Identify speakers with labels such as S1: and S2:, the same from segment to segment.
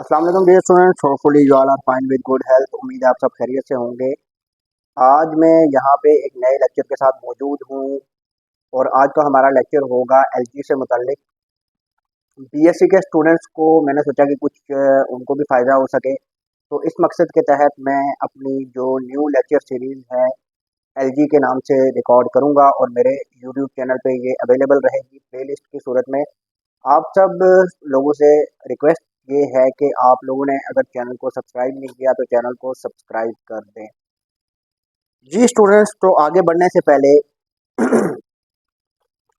S1: अस्सलाम वालेकुम dear students, hopefully you all are fine with good health. उम्मीद है आप सब खैरियत से होंगे। आज मैं यहाँ पे एक नए लेक्चर के साथ मौजूद हूँ और आज का हमारा लेक्चर होगा एलजी से मुताल्लिक। बीएससी के स्टूडेंट्स को मैंने सोचा कि कुछ उनको भी फ़ायदा हो सके, तो इस मकसद के तहत मैं अपनी जो न्यू लेक्चर सीरीज़ है एलजी के नाम से रिकॉर्ड करूँगा और मेरे यूट्यूब चैनल पे ये अवेलेबल रहेगी प्लेलिस्ट की सूरत में। आप सब लोगों से रिक्वेस्ट ये है कि आप लोगों ने अगर चैनल को सब्सक्राइब नहीं किया तो चैनल को सब्सक्राइब कर दें। जी स्टूडेंट्स, तो आगे बढ़ने से पहले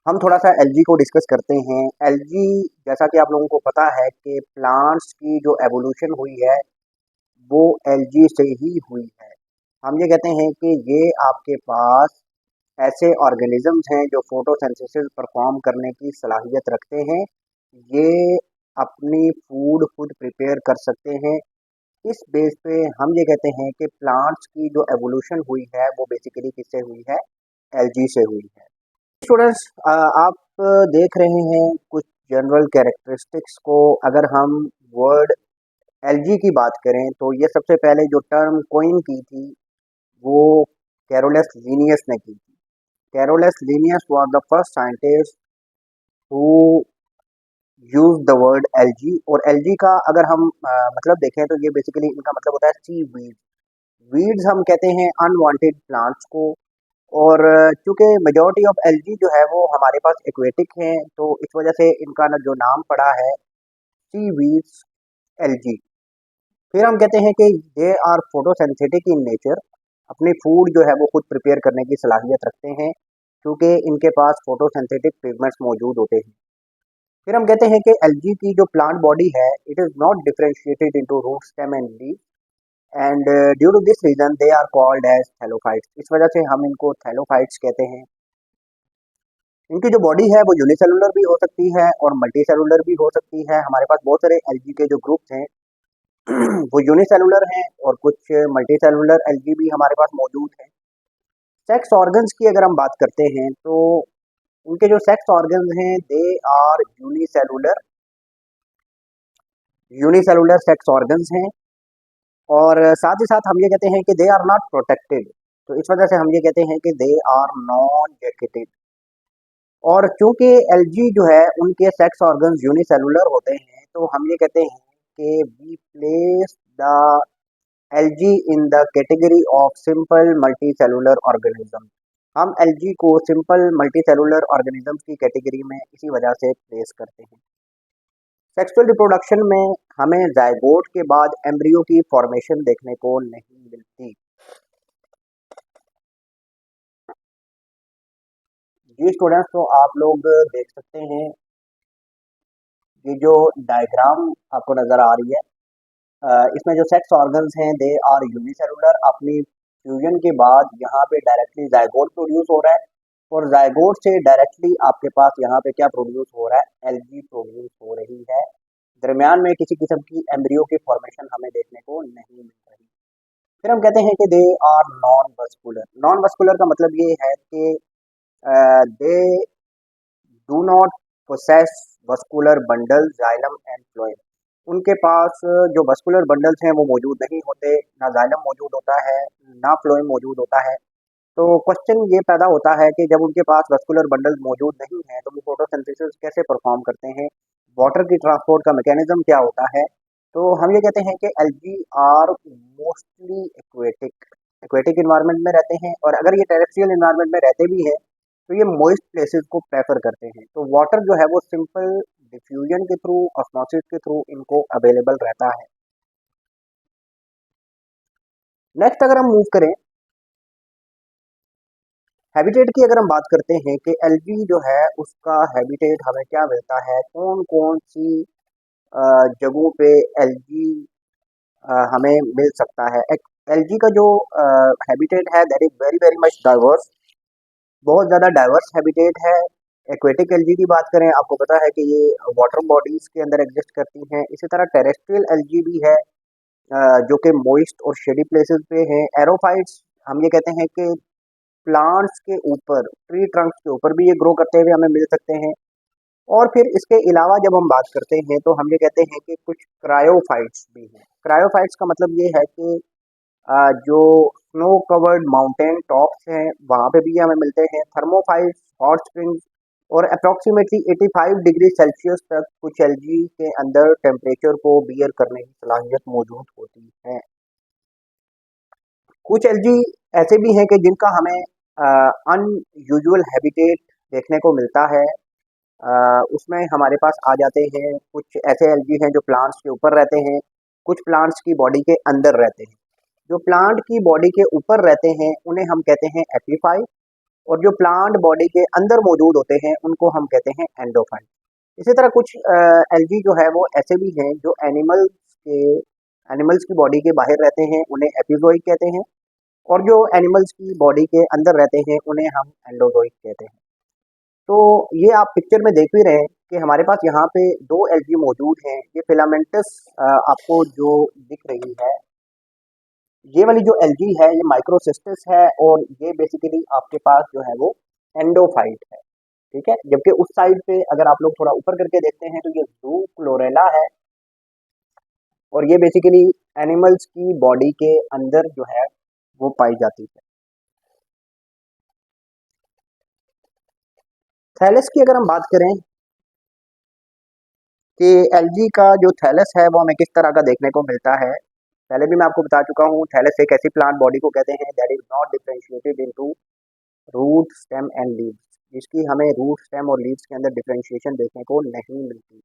S1: हम थोड़ा सा एलजी को डिस्कस करते हैं। एलजी, जैसा कि आप लोगों को पता है कि प्लांट्स की जो एवोल्यूशन हुई है वो एलजी से ही हुई है। हम ये कहते हैं कि ये आपके पास ऐसे ऑर्गेनिजम्स हैं जो फोटोसिंथेसिस परफॉर्म करने की सलाहियत रखते हैं। ये अपनी फूड खुद प्रिपेयर कर सकते हैं। इस बेस पे हम ये कहते हैं कि प्लांट्स की जो एवोल्यूशन हुई है वो बेसिकली किससे हुई है? एलजी से हुई है। स्टूडेंट्स, आप देख रहे हैं कुछ जनरल कैरेक्टरिस्टिक्स को। अगर हम वर्ड एलजी की बात करें तो ये सबसे पहले जो टर्म कोइन की थी वो कैरोलस लीनियस ने की थी। Carolus Linnaeus was the first scientist who use the word LG. और एलजी का अगर हम मतलब देखें तो ये बेसिकली इनका मतलब होता है सी वीड। वीड्स हम कहते हैं अनवांटेड प्लांट्स को। और चूंकि मेजॉरिटी ऑफ एलजी जो है वो हमारे पास एक्वेटिक हैं, तो इस वजह से इनका जो नाम पड़ा है सी वीड्स एलजी। फिर हम कहते हैं कि they are photosynthetic in nature. अपनी फूड जो है वो खुद प्रिपेयर करने की सलाहियत रखते हैं क्योंकि इनके पास फोटोसिंथेटिक पिगमेंट्स मौजूद होते हैं। फिर हम कहते हैं कि एलगी की जो प्लांट बॉडी है it is not differentiated into root, stem and leaf, and due to this reason they are called as thallophytes. इस वजह से हम इनको थैलोफाइट्स कहते हैं। इनकी जो बॉडी है वो यूनिसेलुलर भी हो सकती है और मल्टी सेलुलर भी हो सकती है। हमारे पास बहुत सारे एलगी के जो ग्रुप्स हैं वो यूनिसेलुलर हैं और कुछ मल्टी सेलुलर एलगी भी हमारे पास मौजूद हैं। सेक्स ऑर्गन्स की अगर हम बात करते हैं तो उनके जो सेक्स ऑर्गन्स हैं they are unicellular sex organs हैं। और साथ ही साथ हम ये कहते हैं कि दे आर नॉट प्रोटेक्टेड, तो इस वजह से हम ये कहते हैं कि दे आर नॉन जैकेटेड। और चूंकि एलजी जो है उनके सेक्स ऑर्गन्स यूनिसेलुलर होते हैं तो हम ये कहते हैं कि we place the algae in the category of simple multicellular organism. हम एलजी को सिंपल मल्टी सेलुलर ऑर्गेनिजम्स की कैटेगरी में इसी वजह से प्लेस करते हैं। सेक्सुअल रिप्रोडक्शन में हमें जायगोट के बाद एम्ब्रियो की फॉर्मेशन देखने को नहीं मिलती। जी स्टूडेंट्स, तो आप लोग देख सकते हैं ये जो डायग्राम आपको नज़र आ रही है, इसमें जो सेक्स ऑर्गन्स हैं दे आर यूनिसेलुलर। अपनी फ्यूजन के बाद यहाँ पे डायरेक्टली जायगोट प्रोड्यूस हो रहा है और जायगोट से डायरेक्टली आपके पास यहाँ पे क्या प्रोड्यूस हो रहा है? एलगी प्रोड्यूस हो रही है। दरमियान में किसी किस्म की एम्ब्रियो की फॉर्मेशन हमें देखने को नहीं मिल रही। फिर हम कहते हैं कि they are non vascular. Non vascular का मतलब ये है कि they do not possess vascular bundle, xylem and phloem. उनके पास जो वस्कुलर बंडल्स हैं वो मौजूद नहीं होते, ना जाइलम मौजूद होता है ना फ्लोएम मौजूद होता है। तो क्वेश्चन ये पैदा होता है कि जब उनके पास वस्कुलर बंडल मौजूद नहीं है तो वो फोटोसिंथेसिस कैसे परफॉर्म करते हैं? वाटर की ट्रांसपोर्ट का मैकेनिज्म क्या होता है? तो हम ये कहते हैं कि algae are mostly aquatic, aquatic environment में रहते हैं। और अगर ये टेरेस्ट्रियल इन्वायरमेंट में रहते भी हैं तो ये मॉइस्ट प्लेसेस को प्रेफर करते हैं। तो वाटर जो है वो सिंपल डिफ्यूजन के थ्रू, ऑस्मोसिस के थ्रू इनको अवेलेबल रहता है। नेक्स्ट अगर हम मूव करें हैबिटेट की, अगर हम बात करते हैं कि एलगी जो है उसका हैबिटेट हमें क्या मिलता है, कौन कौन सी जगहों पे एलगी हमें मिल सकता है। एलजी का जो हैबिटेट है that is very very much diverse, बहुत ज़्यादा डाइवर्स हैबिटेट है। एक्वेटिक एलजी की बात करें, आपको पता है कि ये वाटर बॉडीज़ के अंदर एग्जिस्ट करती हैं। इसी तरह टेरेस्ट्रियल एलजी भी है जो कि मॉइस्ट और शेडी प्लेसेस पे हैं। एरोफाइट्स हम ये कहते हैं कि प्लांट्स के ऊपर, ट्री ट्रंक्स के ऊपर भी ये ग्रो करते हुए हमें मिल सकते हैं। और फिर इसके अलावा जब हम बात करते हैं तो हम ये कहते हैं कि कुछ क्रायोफाइट्स भी हैं। क्रायोफाइट्स का मतलब ये है कि जो स्नो कवर्ड माउंटेन टॉप्स हैं वहाँ पे भी हमें मिलते हैं। थर्मोफाइट्स, हॉट स्प्रिंग्स और अप्रॉक्सीमेटली 85 डिग्री सेल्सियस तक कुछ एल्गी के अंदर टेम्परेचर को बियर करने की सलाहियत मौजूद होती है। कुछ एल्गी ऐसे भी हैं कि जिनका हमें अनयूजुअल हैबिटेट देखने को मिलता है। उसमें हमारे पास आ जाते हैं कुछ ऐसे एल्गी हैं जो प्लांट्स के ऊपर रहते हैं, कुछ प्लांट्स की बॉडी के अंदर रहते हैं। जो प्लांट की बॉडी के ऊपर रहते हैं उन्हें हम कहते हैं एपीफाइट, और जो प्लांट बॉडी के अंदर मौजूद होते हैं उनको हम कहते हैं एंडोफाइट। इसी तरह कुछ एल्गी जो है वो ऐसे भी हैं जो एनिमल्स की बॉडी के बाहर रहते हैं, उन्हें एपिजोइक कहते हैं। और जो एनिमल्स की बॉडी के अंदर रहते हैं उन्हें हम एंडोजोइक कहते हैं। तो ये आप पिक्चर में देख भी रहे हैं कि हमारे पास यहाँ पे दो एल्गी मौजूद हैं। ये फिलामेंटस आपको जो दिख रही है, ये वाली जो एल्गी है ये माइक्रोसिस्टिस है, और ये बेसिकली आपके पास जो है वो एंडोफाइट है। ठीक है, जबकि उस साइड पे अगर आप लोग थोड़ा ऊपर करके देखते हैं तो ये जू क्लोरेला है, और ये बेसिकली एनिमल्स की बॉडी के अंदर जो है वो पाई जाती है। थैलस की अगर हम बात करें कि एलजी का जो थैलस है वो हमें किस तरह का देखने को मिलता है, पहले भी मैं आपको बता चुका हूँ। थैलस एक ऐसी प्लांट बॉडी को कहते हैं that is not differentiated into root, stem and leaves, जिसकी हमें रूट, स्टेम और लीव्स के अंदर डिफरेंशिएशन देखने को नहीं मिलती।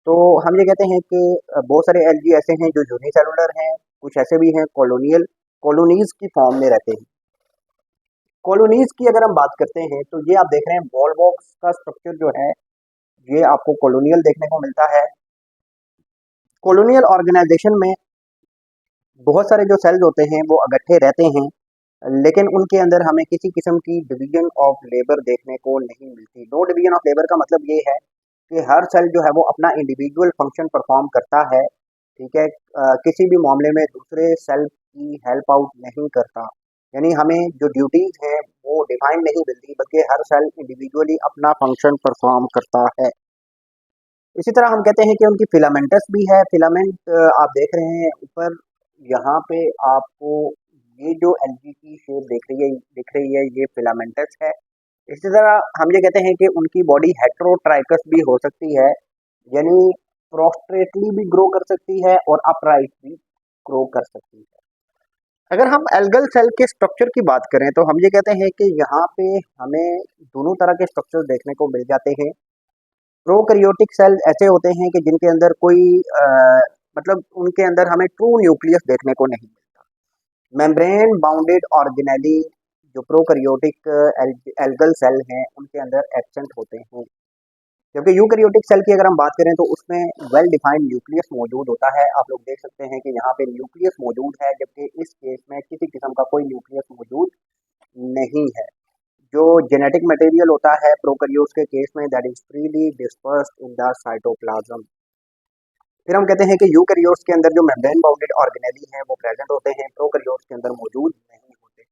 S1: तो हम ये कहते हैं कि बहुत सारे एलजी ऐसे हैं जो यूनिसेलुलर हैं, कुछ ऐसे भी हैं कॉलोनियल कॉलोनीज की फॉर्म में रहते हैं। कॉलोनीज की अगर हम बात करते हैं तो ये आप देख रहे हैं बॉल बॉक्स का स्ट्रक्चर जो है ये आपको कॉलोनियल देखने को मिलता है। कॉलोनियल ऑर्गेनाइजेशन में बहुत सारे जो सेल्स होते हैं वो इकट्ठे रहते हैं, लेकिन उनके अंदर हमें किसी किस्म की डिवीजन ऑफ लेबर देखने को नहीं मिलती। नो डिवीजन ऑफ लेबर का मतलब ये है कि हर सेल जो है वो अपना इंडिविजुअल फंक्शन परफॉर्म करता है। ठीक है, किसी भी मामले में दूसरे सेल की हेल्प आउट नहीं करता। यानी हमें जो ड्यूटीज हैं वो डिफाइन नहीं मिलती, बल्कि हर सेल इंडिविजुअली अपना फंक्शन परफॉर्म करता है। इसी तरह हम कहते हैं कि उनकी फिलामेंटस भी है। फिलामेंट आप देख रहे हैं ऊपर, यहाँ पे आपको ये जो एलगी की शेप दिख रही है ये फिलामेंटस है। इसी तरह हम ये कहते हैं कि उनकी बॉडी हेट्रोट्राइकस भी हो सकती है, यानी प्रोस्ट्रेटली भी ग्रो कर सकती है और अपराइट भी ग्रो कर सकती है। अगर हम एल्गल सेल के स्ट्रक्चर की बात करें तो हम ये कहते हैं कि यहाँ पे हमें दोनों तरह के स्ट्रक्चर देखने को मिल जाते हैं। प्रोकैरियोटिक सेल ऐसे होते हैं कि जिनके अंदर कोई मतलब उनके अंदर हमें ट्रू न्यूक्लियस देखने को नहीं मिलता। मेम्ब्रेन बाउंडेड ऑर्गेनेली जो प्रोकैरियोटिक एल्गल सेल हैं उनके अंदर एब्सेंट होते हैं। जबकि यूकैरियोटिक सेल की अगर हम बात करें तो उसमें वेल डिफाइंड न्यूक्लियस मौजूद होता है। आप लोग देख सकते हैं कि यहाँ पे न्यूक्लियस मौजूद है, जबकि इस केस में किसी किस्म का कोई न्यूक्लियस मौजूद नहीं है। जो जेनेटिक मटेरियल होता है प्रोकैरियोट्स के केस में that is freely dispersed in the cytoplasm. फिर हम कहते हैं कि यूकैरियोट्स के अंदर जो मेम्ब्रेन बाउंडेड ऑर्गेनेली हैं वो प्रेजेंट होते हैं, प्रोकैरियोट्स के अंदर मौजूद नहीं होते।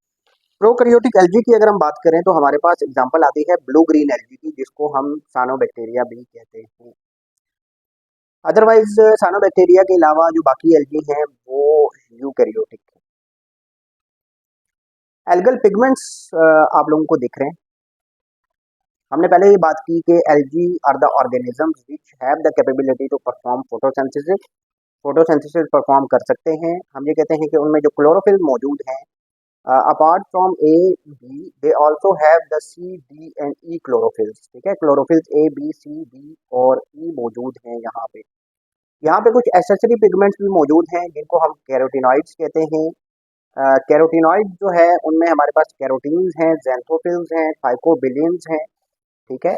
S1: प्रोकैरियोटिक एल्गी की अगर हम बात करें तो हमारे पास एग्जांपल आती है ब्लू ग्रीन एल्गी की, जिसको हम सानोबैक्टीरिया भी कहते हैं। अदरवाइज सानोबैक्टीरिया के अलावा जो बाकी एल्गी हैं वो यूकैरियोटिक हैं। एल्गल पिगमेंट्स आप लोगों को दिख रहे हैं। हमने पहले ही बात की कि algae are the organisms which have the capability to perform photosynthesis. Photosynthesis perform कर सकते हैं। हम ये कहते हैं कि उनमें जो क्लोरोफिल मौजूद हैं, apart from A B they also have the C D and E chlorophylls. ठीक है, chlorophylls A B C D और ई मौजूद हैं यहाँ पे। यहाँ पे कुछ एसेसरी पिगमेंट्स भी मौजूद हैं जिनको हम कैरोटिनॉइड्स कहते हैं। कैरोटिनॉइड जो है उनमें हमारे पास कैरोटीन्स हैं, ज़ैंथोफिल्स हैं, फाइकोबिलिन्स हैं। ठीक है,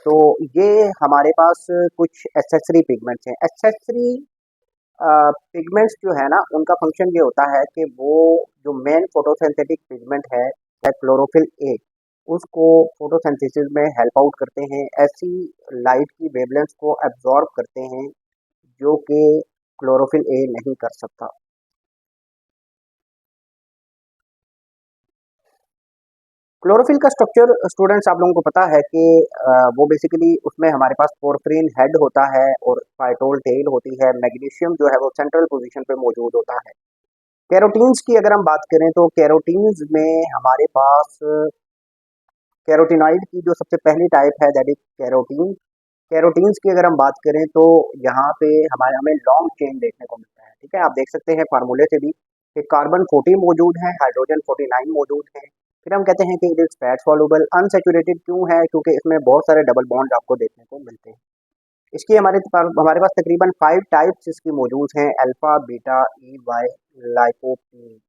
S1: तो ये हमारे पास कुछ एसेसरी पिगमेंट्स हैं। एसेसरी पिगमेंट्स जो है ना उनका फंक्शन ये होता है कि वो जो मेन फोटोसिंथेटिक पिगमेंट है क्लोरोफिल ए, उसको फोटोसिंथेसिस में हेल्प आउट करते हैं, ऐसी लाइट की वेवलेंथ को एब्जॉर्ब करते हैं जो कि क्लोरोफिल ए नहीं कर सकता। क्लोरोफिल का स्ट्रक्चर स्टूडेंट्स आप लोगों को पता है कि वो बेसिकली उसमें हमारे पास पोरफ्रिन हेड होता है और फाइटोल टेल होती है। मैग्नीशियम जो है वो सेंट्रल पोजीशन पे मौजूद होता है। कैरोटीन्स की अगर हम बात करें तो कैरोटीन्स में हमारे पास कैरोटिनॉइड की जो सबसे पहली टाइप है दैट इज कैरोटीन। कैरोटीन्स की अगर हम बात करें तो यहाँ पे हमें लॉन्ग चेन देखने को मिलता है। ठीक है, आप देख सकते हैं फार्मूले से भी कि कार्बन 40 मौजूद है, हाइड्रोजन 49 मौजूद है। फिर हम कहते हैं कि it is fat soluble. Unsaturated क्यों है? क्योंकि इसमें बहुत सारे डबल बॉन्ड आपको देखने को मिलते हैं। इसकी हमारे पास तकरीबन 5 टाइप्स इसकी मौजूद हैं, अल्फा, बीटा, ई, वाई, लाइकोपीन।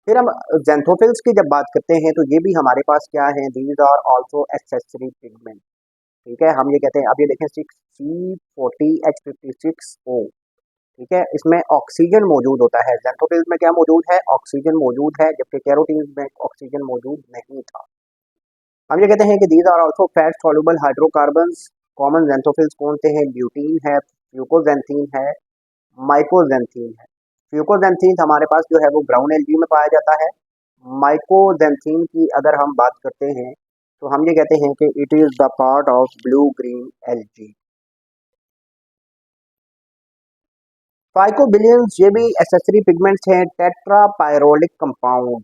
S1: फिर हम ज़ैंथोफिल्स की जब बात करते हैं तो ये भी हमारे पास क्या है, these are also accessory pigment. ठीक है, हम ये कहते हैं, अब ये देखें 6C40H56O। ठीक है, इसमें ऑक्सीजन मौजूद होता है। ज़ैंथोफिल्स में क्या मौजूद है? ऑक्सीजन मौजूद है, जबकि कैरोटीन्स में ऑक्सीजन मौजूद नहीं था। हम ये कहते हैं कि these are also fat soluble hydrocarbons. Common xanthophylls कौन से हैं? ब्यूटीन है, फ्यूकोजेंथीन है, माइकोजेंथीन है। फ्यूकोजेंथीन हमारे पास जो है वो ब्राउन एल्गी में पाया जाता है। माइकोजेंथीन की अगर हम बात करते हैं तो हम ये कहते हैं कि it is the part of blue green algae. Phycobilins ये भी एसेसरी पिगमेंट्स हैं। Tetrapyrrolic compound.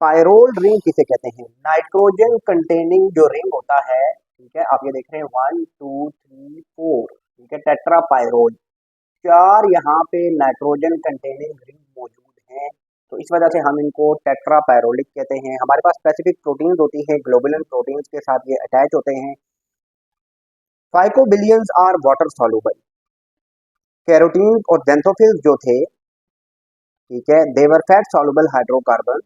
S1: Pyrrole ring किसे कहते हैं? नाइट्रोजन कंटेनिंग जो रिंग होता है। ठीक है, आप ये देख रहे हैं 1 2 3 4। ठीक है, टेट्रा पायरोल, 4 यहाँ पे नाइट्रोजन कंटेनिंग रिंग मौजूद हैं, तो इस वजह से हम इनको टेट्रा पायरोलिक कहते हैं। हमारे पास स्पेसिफिक प्रोटीन्स होती हैं, ग्लोबुलिन प्रोटीन्स के साथ ये अटैच होते हैं। Phycobilins are water soluble. Carotene और ज़ैंथोफिल्स जो थे, ठीक है, they were fat soluble hydrocarbon.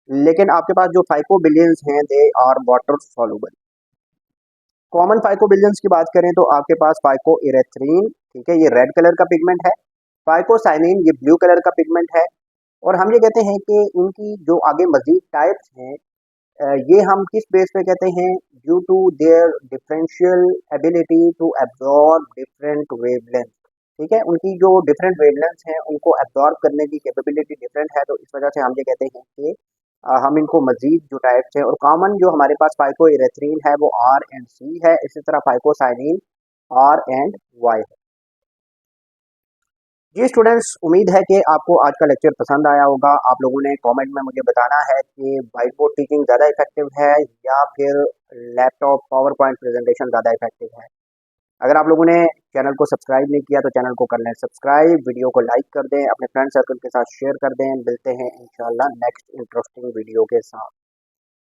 S1: लेकिन आपके पास जो फाइकोबिलियंस हैं they are water soluble. Common phycobilins की बात करें तो आपके पास फाइको इरेथ्रीन, ठीक है, ये रेड कलर का पिगमेंट है। फाइकोसाइनिन ये ब्लू कलर का पिगमेंट है। और हम ये कहते हैं कि इनकी जो आगे मजीद टाइप्स हैं, ये हम किस बेस पे कहते हैं? Due to their differential ability to absorb different wavelength. ठीक है, उनकी जो डिफरेंट वेवलेंथ हैं उनको एब्जॉर्ब करने की कैपेबिलिटी डिफरेंट है, तो इस वजह से हम ये कहते हैं कि हम इनको मजीद जो टाइप्स हैं, और कॉमन जो हमारे पास फाइको इरेथ्रीन है वो आर एंड सी है। इसी तरह फाइकोसाइनिन आर एंड वाई है। जी स्टूडेंट्स, उम्मीद है कि आपको आज का लेक्चर पसंद आया होगा। आप लोगों ने कमेंट में मुझे बताना है कि व्हाइट बोर्ड टीचिंग ज़्यादा इफेक्टिव है या फिर लैपटॉप पावर पॉइंट प्रेजेंटेशन ज़्यादा इफेक्टिव है। अगर आप लोगों ने चैनल को सब्सक्राइब नहीं किया तो चैनल को कर लें सब्सक्राइब, वीडियो को लाइक कर दें, अपने फ्रेंड सर्कल के साथ शेयर कर दें। मिलते हैं इंशाल्लाह नेक्स्ट इंटरेस्टिंग वीडियो के साथ।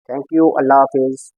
S1: थैंक यू, अल्लाह हाफिज़।